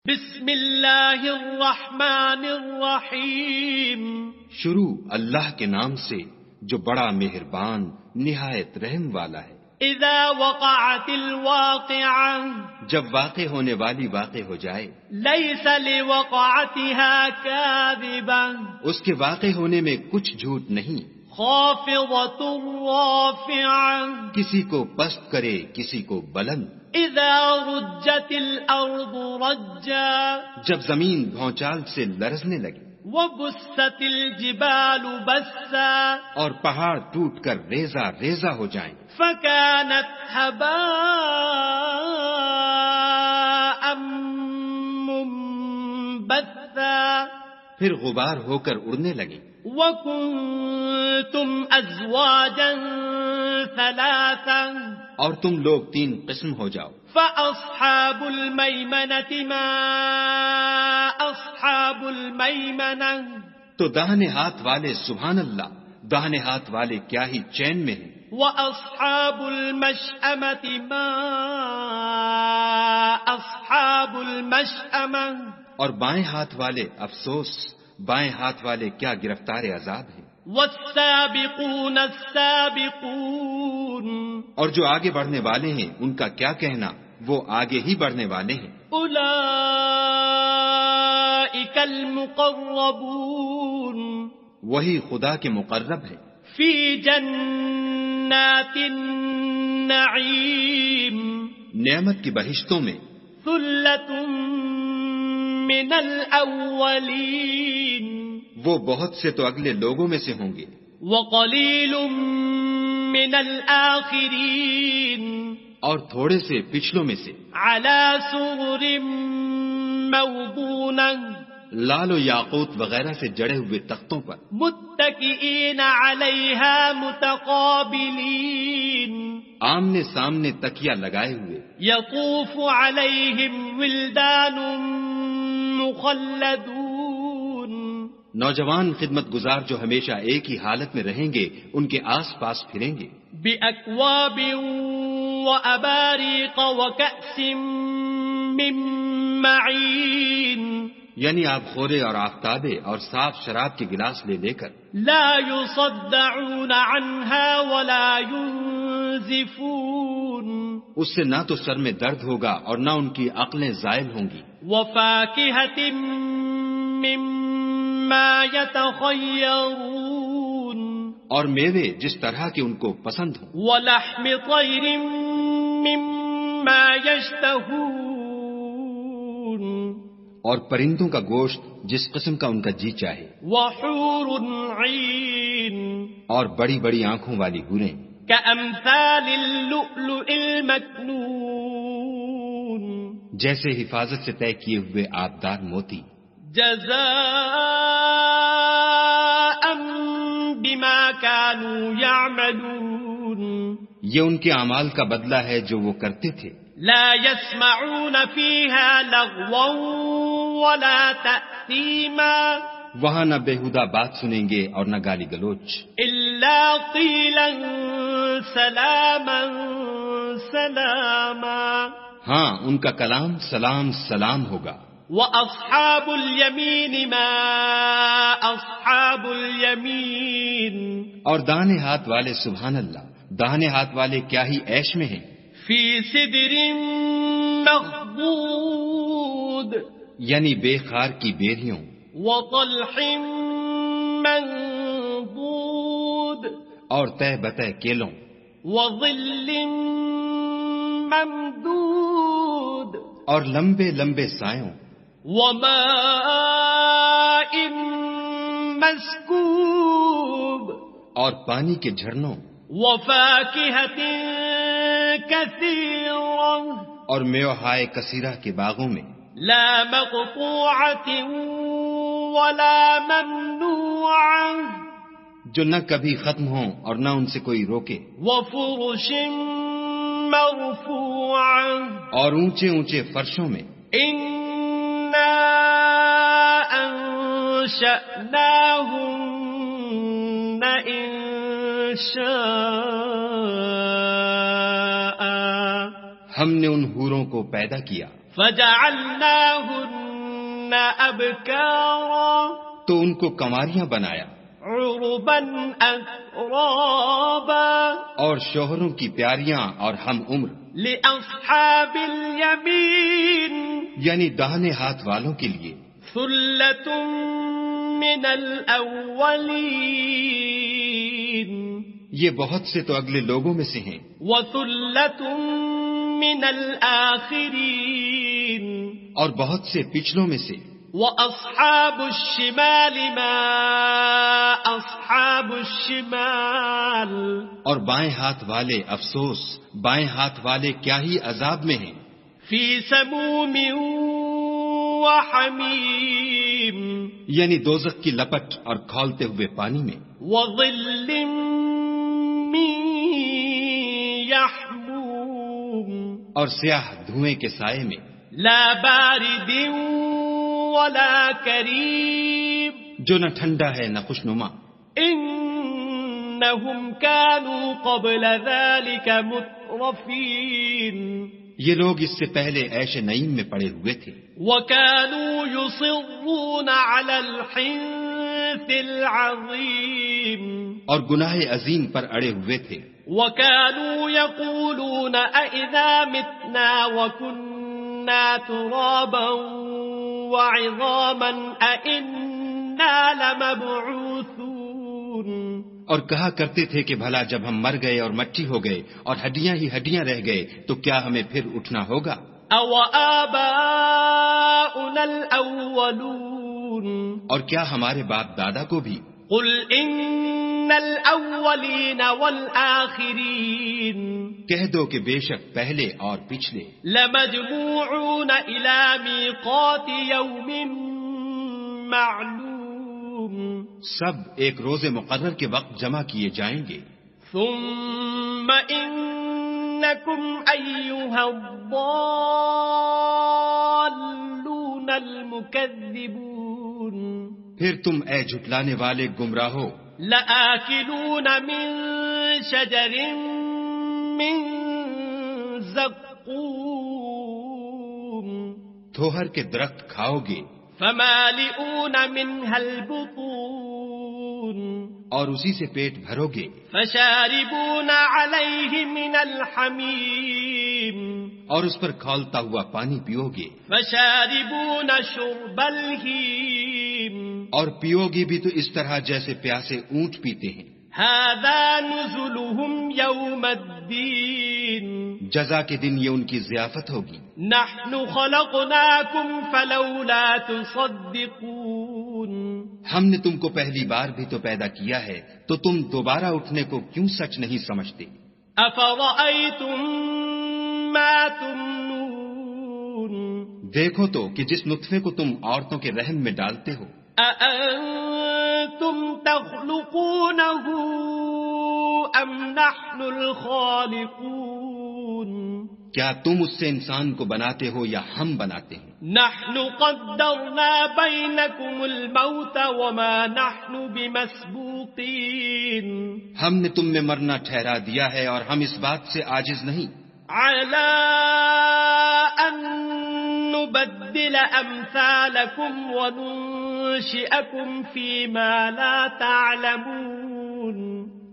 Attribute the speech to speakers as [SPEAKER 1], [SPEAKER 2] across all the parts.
[SPEAKER 1] بسم اللہ الرحمن الرحیم.
[SPEAKER 2] شروع اللہ کے نام سے جو بڑا مہربان نہایت رحم والا ہے.
[SPEAKER 1] اذا وقعت الواقعہ
[SPEAKER 2] جب واقع ہونے والی واقع ہو جائے.
[SPEAKER 1] لیس لوقعتها کاذبہ
[SPEAKER 2] اس کے واقع ہونے میں کچھ جھوٹ نہیں.
[SPEAKER 1] خافضۃ رافعہ
[SPEAKER 2] کسی کو پست کرے کسی کو بلند.
[SPEAKER 1] اذا رجت الارض رجا
[SPEAKER 2] جب زمین بھونچال سے لرزنے لگی.
[SPEAKER 1] وبست الجبال بسا
[SPEAKER 2] اور پہاڑ ٹوٹ کر ریزہ ریزہ ہو جائیں.
[SPEAKER 1] فكانت هباء منبثا
[SPEAKER 2] پھر غبار ہو کر اڑنے لگی.
[SPEAKER 1] وكنتم ازواجا ثلاثا
[SPEAKER 2] اور تم لوگ 3 قسم ہو جاؤ.
[SPEAKER 1] فاصحاب المیمنة ما اصحاب المیمنة
[SPEAKER 2] تو داہنے ہاتھ والے سبحان اللہ، داہنے ہاتھ والے کیا ہی چین میں ہیں.
[SPEAKER 1] وَأَصْحَابُ الْمَشْأَمَةِ مَا أَصْحَابُ الْمَشْأَمَةِ
[SPEAKER 2] اور بائیں ہاتھ والے افسوس، بائیں ہاتھ والے کیا گرفتار عذاب ہیں.
[SPEAKER 1] وَالسَّابِقُونَ السَّابِقُونَ
[SPEAKER 2] اور جو آگے بڑھنے والے ہیں ان کا کیا کہنا، وہ آگے ہی بڑھنے والے ہیں.
[SPEAKER 1] أُولَئِكَ الْمُقَرَّبُونَ
[SPEAKER 2] وہی خدا کے مقرب ہیں.
[SPEAKER 1] فِي جَنَّاتِ النَّعِيمِ
[SPEAKER 2] نعمت کی بہشتوں میں.
[SPEAKER 1] ثُلَّةٌ مِّنَ الْأَوَّلِينَ
[SPEAKER 2] وہ بہت سے تو اگلے لوگوں میں سے ہوں گے.
[SPEAKER 1] وَقَلِيلٌ مِّنَ الْآخِرِينَ
[SPEAKER 2] اور تھوڑے سے پچھلوں میں سے.
[SPEAKER 1] عَلَى سُرُرٍ مَّوْضُونَةٍ
[SPEAKER 2] لال و یاقوت وغیرہ سے جڑے ہوئے تختوں پر.
[SPEAKER 1] مُتَّكِئِينَ عَلَيْهَا مُتَقَابِلِينَ
[SPEAKER 2] آمنے سامنے تکیہ لگائے ہوئے.
[SPEAKER 1] يَطُوفُ عَلَيْهِمْ وِلْدَانٌ مُخَلَّدُونَ
[SPEAKER 2] نوجوان خدمت گزار جو ہمیشہ ایک ہی حالت میں رہیں گے ان کے آس پاس پھریں گے.
[SPEAKER 1] بِأَكْوَابٍ وَأَبَارِيقَ وَكَأْسٍ مِّن مَّعِينٍ
[SPEAKER 2] یعنی آب خورے اور آفتابے اور صاف شراب کے گلاس لے لے کر.
[SPEAKER 1] لا يصدعون عنها ولا ينزفون
[SPEAKER 2] اس سے نہ تو سر میں درد ہوگا اور نہ ان کی عقلیں زائل ہوں گی.
[SPEAKER 1] وفاكهة مما يتخيرون
[SPEAKER 2] اور میوے جس طرح کے ان کو پسند ہوں.
[SPEAKER 1] ولحم طير مما يشتهون
[SPEAKER 2] اور پرندوں کا گوشت جس قسم کا ان کا جی چاہے.
[SPEAKER 1] وحور عين
[SPEAKER 2] اور بڑی بڑی آنکھوں والی حوریں.
[SPEAKER 1] كأمثال اللؤلؤ المكنون
[SPEAKER 2] جیسے حفاظت سے طے کیے ہوئے آبدار موتی.
[SPEAKER 1] جزاء بما كانوا يعملون
[SPEAKER 2] یہ ان کے اعمال کا بدلہ ہے جو وہ کرتے تھے.
[SPEAKER 1] لا يسمعون فيها لغوا ولا تأثيما
[SPEAKER 2] وہاں نہ بےہودہ بات سنیں گے اور نہ گالی گلوچ.
[SPEAKER 1] إلا قيلا سلاما سلاما
[SPEAKER 2] ہاں ان کا کلام سلام سلام ہوگا.
[SPEAKER 1] وأصحاب اليمين ما أصحاب اليمين
[SPEAKER 2] اور داہنے ہاتھ والے سبحان اللہ، داہنے ہاتھ والے کیا ہی عیش میں ہیں.
[SPEAKER 1] في سدر مخضود
[SPEAKER 2] یعنی بے خار کی بیریوں.
[SPEAKER 1] وطلح منضود
[SPEAKER 2] اور تہ بتہ کیلوں.
[SPEAKER 1] وظل ممدود
[SPEAKER 2] اور لمبے لمبے سایوں.
[SPEAKER 1] وماء مسكوب
[SPEAKER 2] اور پانی کے جھرنوں.
[SPEAKER 1] وفاكهة كثيرة
[SPEAKER 2] اور میوہائے کثیرہ کے باغوں میں.
[SPEAKER 1] لا مقطوعة ولا ممنوعة
[SPEAKER 2] جو نہ کبھی ختم ہوں اور نہ ان سے کوئی روکے.
[SPEAKER 1] وفرش مرفوعة
[SPEAKER 2] اور اونچے اونچے فرشوں میں.
[SPEAKER 1] إنا أنشأناهن إنشاء
[SPEAKER 2] ہم نے ان حوروں کو پیدا کیا
[SPEAKER 1] فجعلناهن أبكارا
[SPEAKER 2] تو ان کو کنواریاں بنایا
[SPEAKER 1] عربا أترابا
[SPEAKER 2] اور شوہروں کی پیاریاں اور ہم عمر،
[SPEAKER 1] لأصحاب اليمين
[SPEAKER 2] یعنی داہنے ہاتھ والوں کے لیے
[SPEAKER 1] ثلة من الأولين
[SPEAKER 2] یہ بہت سے تو اگلے لوگوں میں سے ہیں،
[SPEAKER 1] وثلة من الآخرين
[SPEAKER 2] اور بہت سے پچھلوں میں سے۔
[SPEAKER 1] وأصحاب الشمال ما أصحاب الشمال
[SPEAKER 2] اور بائیں ہاتھ والے افسوس، بائیں ہاتھ والے کیا ہی عذاب میں ہیں،
[SPEAKER 1] في سموم وحميم
[SPEAKER 2] یعنی دوزخ کی لپٹ اور کھولتے ہوئے پانی میں،
[SPEAKER 1] وظل من يحموم
[SPEAKER 2] اور سیاہ دھوئیں کے سائے میں،
[SPEAKER 1] لا بارد ولا كريم
[SPEAKER 2] جو نہ ٹھنڈا ہے نہ خوشنما۔
[SPEAKER 1] إنهم كانوا قبل ذلك مترفين
[SPEAKER 2] یہ لوگ اس سے پہلے عیش نعیم میں پڑے ہوئے تھے،
[SPEAKER 1] وكانوا يصرون على الحنث العظيم
[SPEAKER 2] اور گناہ عظیم پر اڑے ہوئے تھے،
[SPEAKER 1] وكانوا يقولون أئذا متنا وكنا ترابا وعظاما أئنا لمبعوثون
[SPEAKER 2] اور کہا کرتے تھے کہ بھلا جب ہم مر گئے اور مٹی ہو گئے اور ہڈیاں ہی ہڈیاں رہ گئے تو کیا ہمیں پھر اٹھنا ہوگا؟
[SPEAKER 1] أو آباؤنا الأولون
[SPEAKER 2] اور کیا ہمارے باپ دادا کو بھی؟
[SPEAKER 1] قل إن الأولين والآخرين
[SPEAKER 2] کہہ دو کہ بے شک پہلے اور پچھلے
[SPEAKER 1] لمجموعون إلى ميقات يوم معلوم
[SPEAKER 2] سب ایک روز مقرر کے وقت جمع کیے جائیں گے،
[SPEAKER 1] ثم إنكم أيها الضالون المكذبون
[SPEAKER 2] پھر تم اے جھٹلانے والے گمراہو
[SPEAKER 1] لآكلون من شجر من زقوم
[SPEAKER 2] تھوہر کے درخت کھاؤ گے
[SPEAKER 1] فمالئون منها البطون
[SPEAKER 2] اور اسی سے پیٹ بھرو گے،
[SPEAKER 1] فشاربون عليه من الحميم
[SPEAKER 2] اور اس پر کھولتا ہوا پانی پیو گے،
[SPEAKER 1] فشاربون شرب الهيم
[SPEAKER 2] اور پیو گے بھی تو اس طرح جیسے پیاسے اونٹ پیتے ہیں۔
[SPEAKER 1] هذا نزلهم يوم الدين
[SPEAKER 2] جزا کے دن یہ ان کی ضیافت ہوگی۔
[SPEAKER 1] نحن خلقناكم فلولا تصدقون
[SPEAKER 2] ہم نے تم کو پہلی بار بھی تو پیدا کیا ہے تو تم دوبارہ اٹھنے کو کیوں سچ نہیں سمجھتے؟
[SPEAKER 1] افرأيتم ما تمنون
[SPEAKER 2] دیکھو تو کہ جس نطفے کو تم عورتوں کے رحم میں ڈالتے ہو،
[SPEAKER 1] أأنتم تخلقونه أم نحن الخالقون
[SPEAKER 2] کیا تم اس سے انسان کو بناتے ہو یا ہم بناتے ہیں؟
[SPEAKER 1] نحن قدرنا بينكم الموت وما نحن بمسبوقين
[SPEAKER 2] ہم نے تم میں مرنا ٹھہرا دیا ہے اور ہم اس بات سے عاجز نہیں
[SPEAKER 1] على أن نبدل أمثالكم وننشئكم فيما لا تعلمون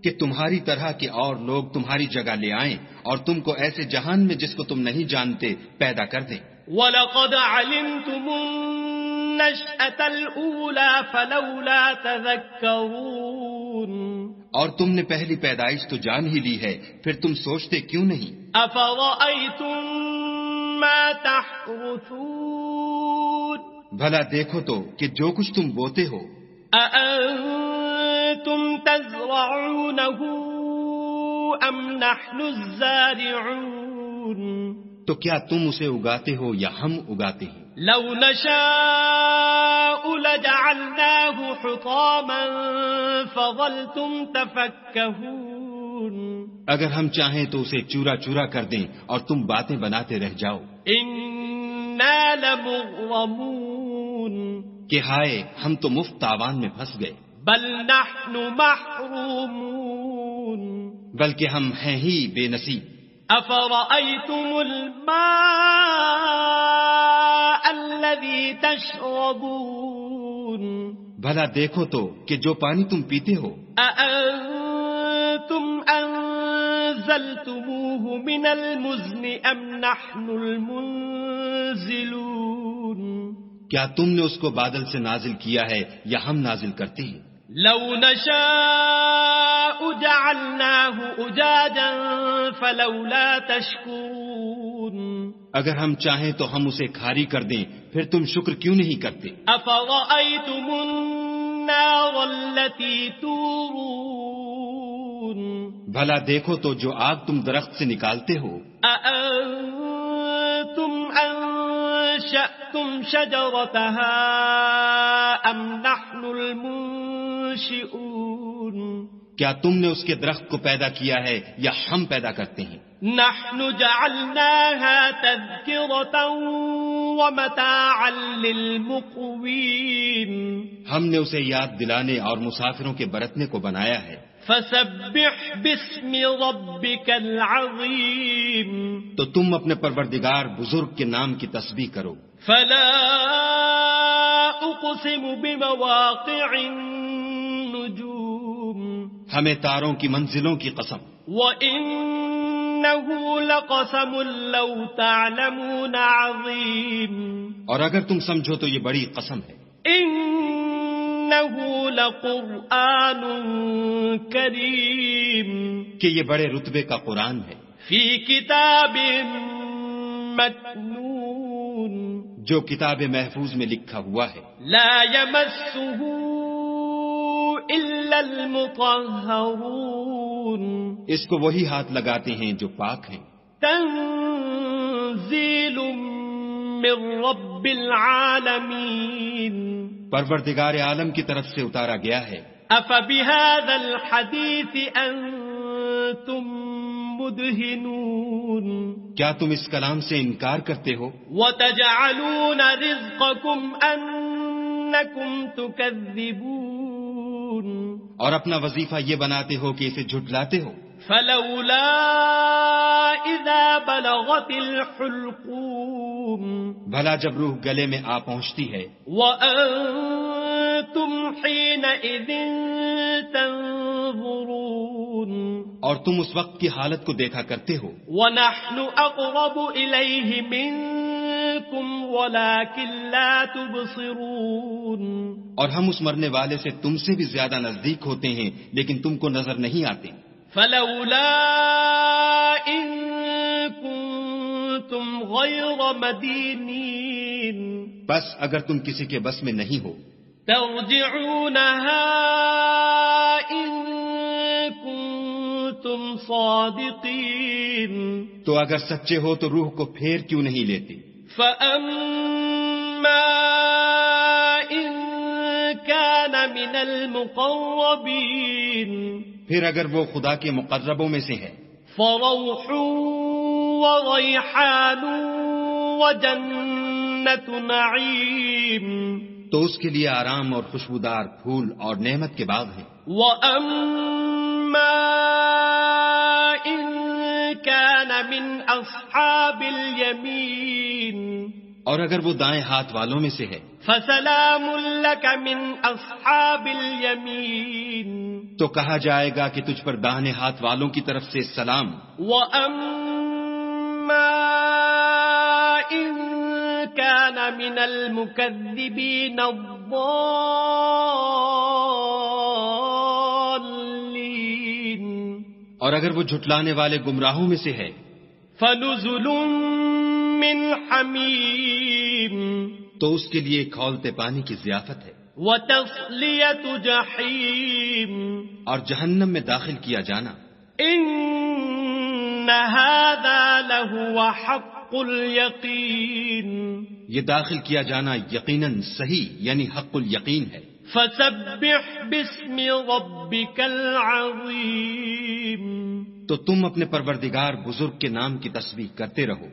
[SPEAKER 2] کہ تمہاری طرح کے اور لوگ تمہاری جگہ لے آئیں اور تم کو ایسے جہان میں جس کو تم نہیں جانتے پیدا کر دیں۔
[SPEAKER 1] وَلَقَدْ عَلِمْتُمُ النَّشْأَةَ الْأُولَى فَلَوْلَا تَذَكَّرُونَ
[SPEAKER 2] اور تم نے پہلی پیدائش تو جان ہی لی ہے، پھر تم سوچتے کیوں نہیں؟
[SPEAKER 1] أَفَرَأَيْتُم مَّا تَحْرُثُونَ
[SPEAKER 2] بھلا دیکھو تو کہ جو کچھ تم بوتے ہو،
[SPEAKER 1] أَأَنتُمْ تَزْرَعُونَهُ أَمْ نَحْنُ الزَّارِعُونَ
[SPEAKER 2] تو کیا تم اسے اگاتے ہو یا ہم اگاتے ہیں؟
[SPEAKER 1] لَوْ نَشَاءُ لَجَعَلْنَاهُ حُطَامًا فَظَلْتُمْ تَفَكَّهُونَ
[SPEAKER 2] اگر ہم چاہیں تو اسے چورا چورا کر دیں اور تم باتیں بناتے رہ جاؤ
[SPEAKER 1] إِنَّا لَمُغْرَمُونَ
[SPEAKER 2] کہ ہائے ہم تو مفت تاوان میں پھنس گئے،
[SPEAKER 1] بل نحن محرومون
[SPEAKER 2] بلکہ ہم ہیں ہی بے نصیب۔
[SPEAKER 1] أفرأيتم الماء الذي تشربون
[SPEAKER 2] بھلا دیکھو تو کہ جو پانی تم پیتے ہو
[SPEAKER 1] أأنتم أنزلتموه من المزن أم نحن المنزلون
[SPEAKER 2] کیا تم نے اس کو بادل سے نازل کیا ہے یا ہم نازل کرتے ہیں؟
[SPEAKER 1] لو نشاء جعلناه أجاجا فلولا تشكرون
[SPEAKER 2] اگر ہم چاہیں تو ہم اسے کھاری کر دیں، پھر تم شکر کیوں نہیں کرتے؟
[SPEAKER 1] أفرأيتم النار التي تورون
[SPEAKER 2] بھلا دیکھو تو جو آگ تم درخت سے نکالتے ہو
[SPEAKER 1] أأنتم أنشأتم شجرتها أم نحن المنشئون
[SPEAKER 2] کیا تم نے اس کے درخت کو پیدا کیا ہے یا ہم پیدا کرتے ہیں؟
[SPEAKER 1] نحن جعلناها تذكرة ومتاعا للمقوين
[SPEAKER 2] ہم نے اسے یاد دلانے اور مسافروں کے برتنے کو بنایا ہے۔
[SPEAKER 1] فسبح باسم ربك العظيم
[SPEAKER 2] تو تم اپنے پروردگار بزرگ کے نام کی تسبیح کرو۔
[SPEAKER 1] فلا أقسم بمواقع النجوم
[SPEAKER 2] ہمیں تاروں کی منزلوں کی قسم،
[SPEAKER 1] وإنه لقسم لو تعلمون عظيم
[SPEAKER 2] اور اگر تم سمجھو تو یہ بڑی قسم ہے۔
[SPEAKER 1] إنه لقرآن كريم
[SPEAKER 2] کہ یہ بڑے رتبے کا قرآن ہے،
[SPEAKER 1] في كتاب مكنون
[SPEAKER 2] جو کتاب محفوظ میں لکھا ہوا ہے۔
[SPEAKER 1] لا يمسه إلا المطهرون
[SPEAKER 2] اس کو وہی ہاتھ لگاتے ہیں جو پاک ہیں۔
[SPEAKER 1] تنزيل من رب العالمين
[SPEAKER 2] پروردگار عالم کی طرف سے اتارا گیا ہے۔
[SPEAKER 1] أفبهذا الحديث أنتم مدهنون
[SPEAKER 2] کیا تم اس کلام سے انکار کرتے ہو؟
[SPEAKER 1] وتجعلون رزقكم أنكم تكذبون
[SPEAKER 2] اور اپنا وظیفہ یہ بناتے ہو کہ اسے جھٹلاتے ہو۔
[SPEAKER 1] فلولا إذا بلغت الحلقوم
[SPEAKER 2] بھلا جب روح گلے میں آ پہنچتی ہے
[SPEAKER 1] وأنتم حينئذ تنظرون
[SPEAKER 2] اور تم اس وقت کی حالت کو دیکھا کرتے ہو،
[SPEAKER 1] ونحن أقرب إليه منكم ولكن لا تبصرون
[SPEAKER 2] اور ہم اس مرنے والے سے تم سے بھی زیادہ نزدیک ہوتے ہیں لیکن تم کو نظر نہیں آتے۔
[SPEAKER 1] فلولا إن كنتم غير مدينين
[SPEAKER 2] بس اگر تم کسی کے بس میں نہیں ہو
[SPEAKER 1] ترجعونها إن كنتم صادقين
[SPEAKER 2] تو اگر سچے ہو تو روح کو پھیر کیوں نہیں لیتے؟
[SPEAKER 1] فأما إن كان من المقربين
[SPEAKER 2] پھر اگر وہ خدا کے مقربوں میں سے ہے
[SPEAKER 1] فروح وريحان وجنة نعيم
[SPEAKER 2] تو اس کے لیے آرام اور خوشبودار پھول اور نعمت کے باغ ہیں۔
[SPEAKER 1] وأما إن كان من أصحاب اليمين
[SPEAKER 2] اور اگر وہ دائیں ہاتھ والوں میں سے ہے
[SPEAKER 1] فسلام لك من أصحاب اليمين
[SPEAKER 2] تو کہا جائے گا کہ تجھ پر داہنے ہاتھ والوں کی طرف سے سلام۔
[SPEAKER 1] وأما إن كان من المكذبين الضالين
[SPEAKER 2] اور اگر وہ جھٹلانے والے گمراہوں میں سے ہے
[SPEAKER 1] فنزل من حمیم
[SPEAKER 2] تو اس کے لیے کھولتے پانی کی ضیافت ہے،
[SPEAKER 1] وتصلیۃ جحیم
[SPEAKER 2] اور جہنم میں داخل کیا جانا۔
[SPEAKER 1] ان هذا لهو حق الیقین
[SPEAKER 2] یہ داخل کیا جانا یقیناً صحیح یعنی حق الیقین ہے۔
[SPEAKER 1] فسبح باسم ربک العظیم
[SPEAKER 2] تو تم اپنے پروردگار بزرگ کے نام کی تسبیح کرتے رہو۔